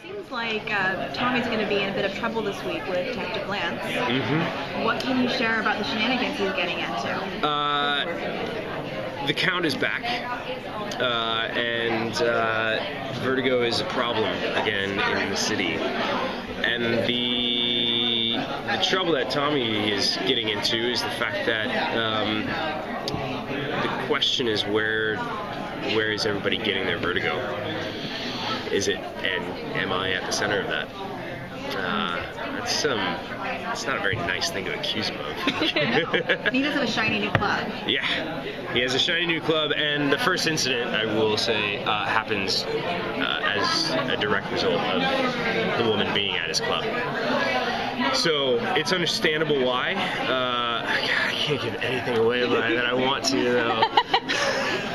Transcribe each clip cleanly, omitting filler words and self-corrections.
Seems like Tommy's going to be in a bit of trouble this week with Detective Lance. Mm-hmm. What can you share about the shenanigans he's getting into? The Count is back, and Vertigo is a problem again in the city. And the trouble that Tommy is getting into is the fact that the question is where is everybody getting their vertigo? Is it, and am I at the center of that? It's not a very nice thing to accuse him of. He does have a shiny new club. Yeah, he has a shiny new club, and the first incident, I will say, happens as a direct result of the woman being at his club. So it's understandable why. I can't give anything away that I want to, though.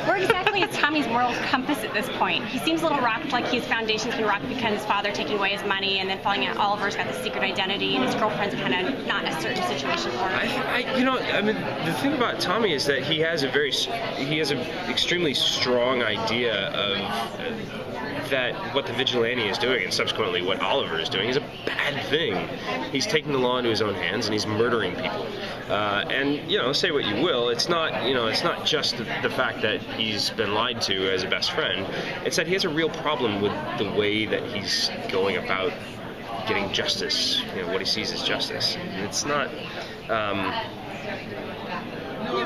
Where exactly is Tommy's moral compass at this point? He seems a little rocked, like his foundation's been rocked because his father taking away his money and then falling out. Oliver's got the secret identity, and his girlfriend's kind of not a certain situation for him. The thing about Tommy is that he has an extremely strong idea of that what the vigilante is doing, and subsequently what Oliver is doing, is a bad thing. He's taking the law into his own hands, and he's murdering people. And say what you will, it's not just the fact that he's been lied to as a best friend. It's that he has a real problem with the way that he's going about getting justice. What he sees as justice. And it's not.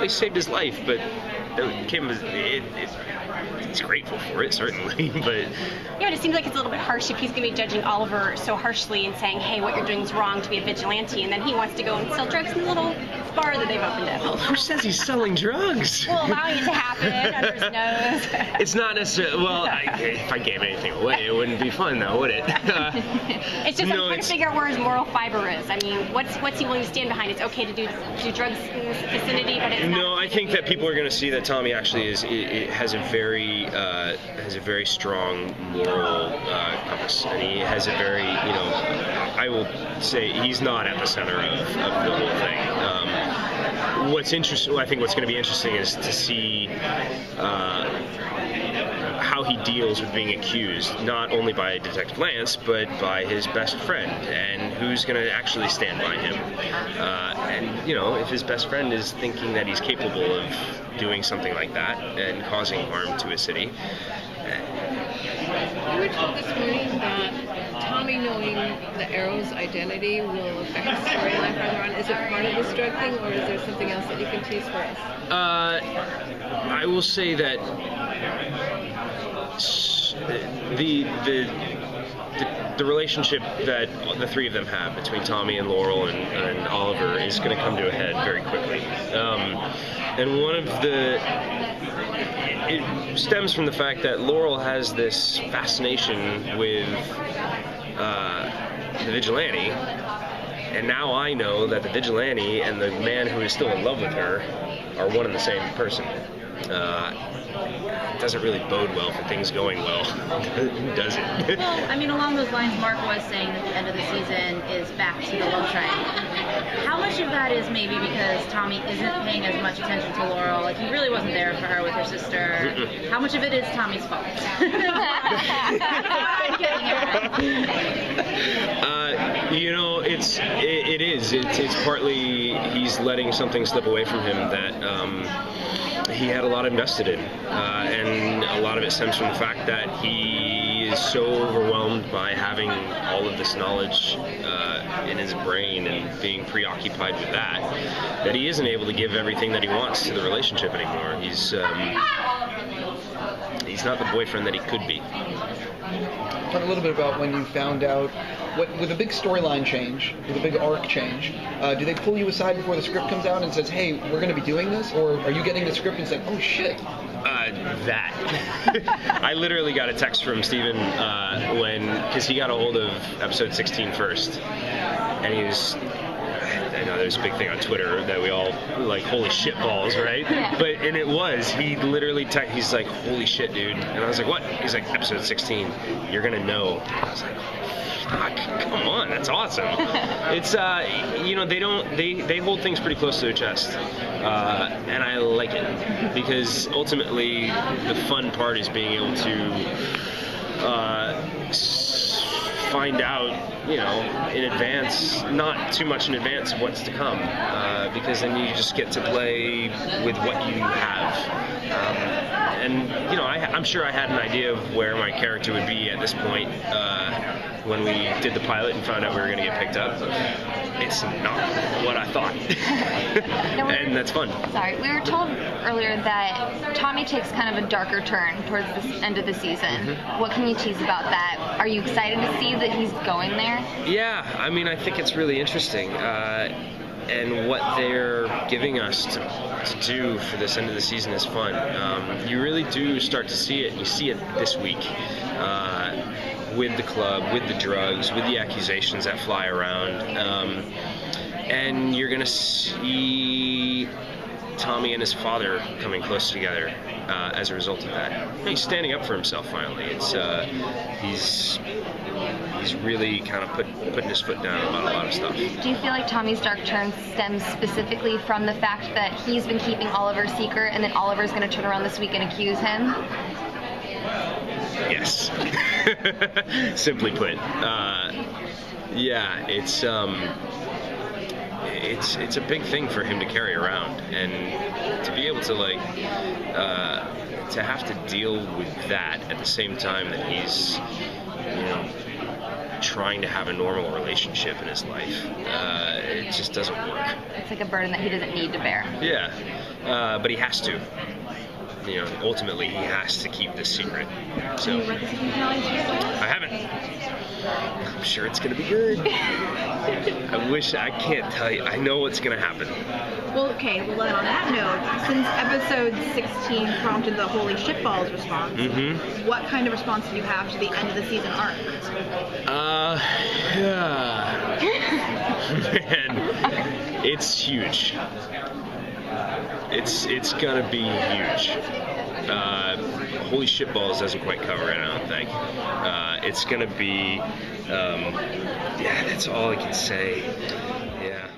He saved his life, but he's grateful for it, certainly. But it seems like it's a little bit harsh if he's going to be judging Oliver so harshly and saying, hey, what you're doing is wrong to be a vigilante, and then he wants to go and sell drugs in the little bar that they've opened up. Well, who says he's selling drugs? Well, allowing it to happen under his nose. It's not necessarily, if I gave anything away, it wouldn't be fun, though, would it? It's just, I'm trying to figure out where his moral fiber is. I mean, what's he willing to stand behind? It's okay to do drugs in this vicinity, but it's not. No, I think that people are going to see that Tommy actually has a very strong moral compass, and he has a very, I will say he's not at the center of the whole thing. What's interesting, I think what's going to be interesting is to see how he deals with being accused, not only by Detective Lance, but by his best friend, and who's going to actually stand by him. And if his best friend is thinking that he's capable of doing something like that and causing harm to a city. You were told this morning that Tommy knowing the Arrow's identity will affect the storyline further on. Is it part of this drug thing, or is there something else that you can tease for us? I will say that the relationship that the three of them have between Tommy and Laurel and Oliver is going to come to a head very quickly. And it stems from the fact that Laurel has this fascination with the vigilante, and now I know that the vigilante and the man who is still in love with her are one and the same person. It doesn't really bode well for things going well, does it? Well, along those lines, Mark was saying that the end of the season is back to the love triangle. How much of that is maybe because Tommy isn't paying as much attention to Laurel, like he really wasn't there for her with her sister? How much of it is Tommy's fault? It is. It's partly he's letting something slip away from him that he had a lot invested in, and a lot of it stems from the fact that he is so overwhelmed by having all of this knowledge in his brain and being preoccupied with that he isn't able to give everything that he wants to the relationship anymore. He's not the boyfriend that he could be. Talk a little bit about when you found out, with a big storyline change, with a big arc change, do they pull you aside before the script comes out and says, hey, we're going to be doing this? Or are you getting the script and saying, oh, shit? That. I literally got a text from Steven because he got a hold of episode 16 first. And he was... I know there's a big thing on Twitter that we all like, holy shit balls, right? And it was, he literally he's like, holy shit, dude. And I was like, what? He's like, episode 16, you're gonna know. I was like, fuck, come on, that's awesome. It's, they hold things pretty close to their chest. And I like it, because ultimately the fun part is being able to find out, in advance, not too much in advance of what's to come, because then you just get to play with what you have. I'm sure I had an idea of where my character would be at this point when we did the pilot and found out we were going to get picked up. It's not what I thought, and that's fun. Sorry, we were told earlier that Tommy takes kind of a darker turn towards the end of the season. Mm-hmm. What can you tease about that? Are you excited to see that he's going there? Yeah, I mean, I think it's really interesting. And what they're giving us to do for this end of the season is fun. You really do start to see it. You see it this week with the club, with the drugs, with the accusations that fly around. And you're going to see Tommy and his father coming close together as a result of that. He's standing up for himself finally. It's he's really kind of putting his foot down about a lot of stuff. Do you feel like Tommy's dark turn stems specifically from the fact that he's been keeping Oliver's secret, and then Oliver's going to turn around this week and accuse him? Yes. Simply put. Yeah, it's a big thing for him to carry around, and to be able to to have to deal with that at the same time that he's trying to have a normal relationship in his life. It just doesn't work. It's like a burden that he doesn't need to bear. Yeah, but he has to. Ultimately he has to keep this secret. So I haven't. I'm sure it's gonna be good. I can't tell you. I know what's gonna happen. Well, okay. Well, then on that note, since episode 16 prompted the holy shitballs response, what kind of response do you have to the end of the season arc? Man, it's huge. It's gonna be huge. Holy shitballs doesn't quite cover it, I don't think. It's gonna be, yeah, that's all I can say. Yeah.